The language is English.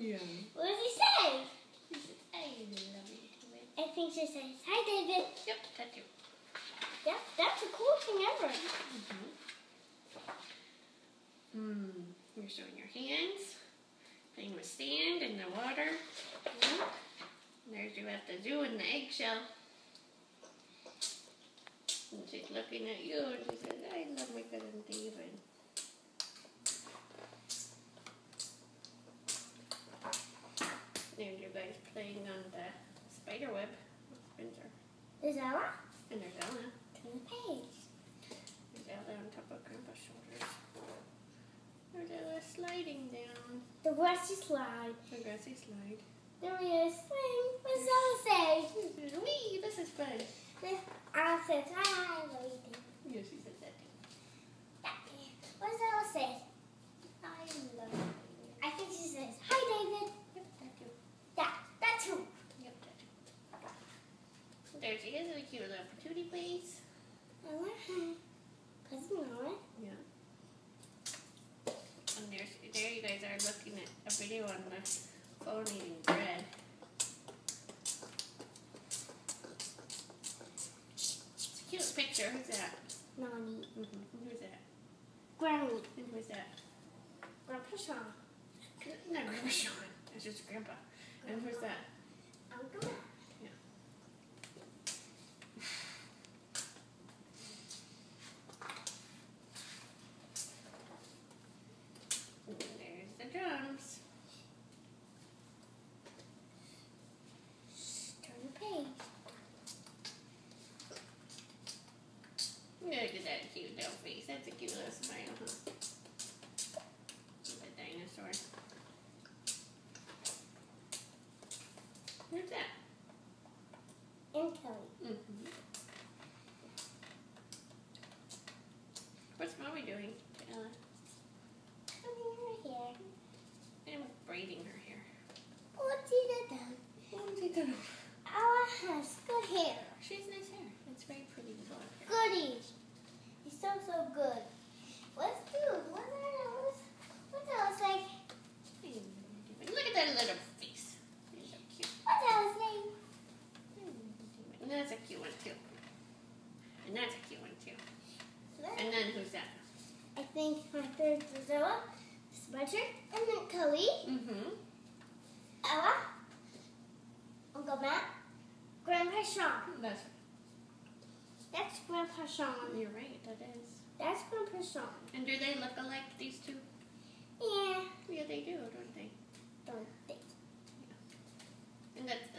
Yeah. What does he say? He says, I love you, David. I think she says, hi, David. Yep, that's you. Yeah, that's the coolest thing ever. You're showing your hands, playing with sand in the water. There's you at the zoo in the eggshell. And she's looking at you and she says, I love my cousin David. There's you guys playing on the spider web with Spencer. There's Ella. And there's Ella. Turn the page. There's Ella on top of Grandpa's shoulders. There's Ella sliding down. The grassy slide. The grassy slide. There he is. Swing. What does Ella say? She says, wee, this is fun. Ella says, hi, I love you, David. Yeah, she says that too. What does Ella say? I love you. I think she says, hi, David. Yep, that too. Yeah, that's who. Yep, that too. There she is, a cute little patootie face. Ella, hi. Cousin Ella. Yeah. And there you guys are looking at a video on the phone eating bread. It's a cute picture. Who's that? Nani. Who's that? Granny. And who's that? Grandpa Sean. Not Grandpa Sean. That's just Grandpa. And who's that? Uncle Matt. Yeah. And there's the drums. Turn the page. Look at that cute little face. That's a cute little smile, huh? The dinosaur. Who's that? And Kelly. What's Mommy doing to Ella? Coming her hair. I'm braiding her hair. What's he done? What's he doing? Ella has good hair. She has nice hair. It's very pretty blonde hair. Goodies. He's so good. Let's do. What's Ella's like? Look at that little face. He's so cute. What's Ella's name? And that's a cute one too. And that's a cute one too. And then who's that? I think my third is Ella, Spencer, and then Kelly, Ella, Uncle Matt, Grandpa Sean. That's Grandpa Sean. You're right, that is. That's Grandpa Sean. And do they look alike, these two? Yeah. Yeah, they do, don't they? Don't think. And that's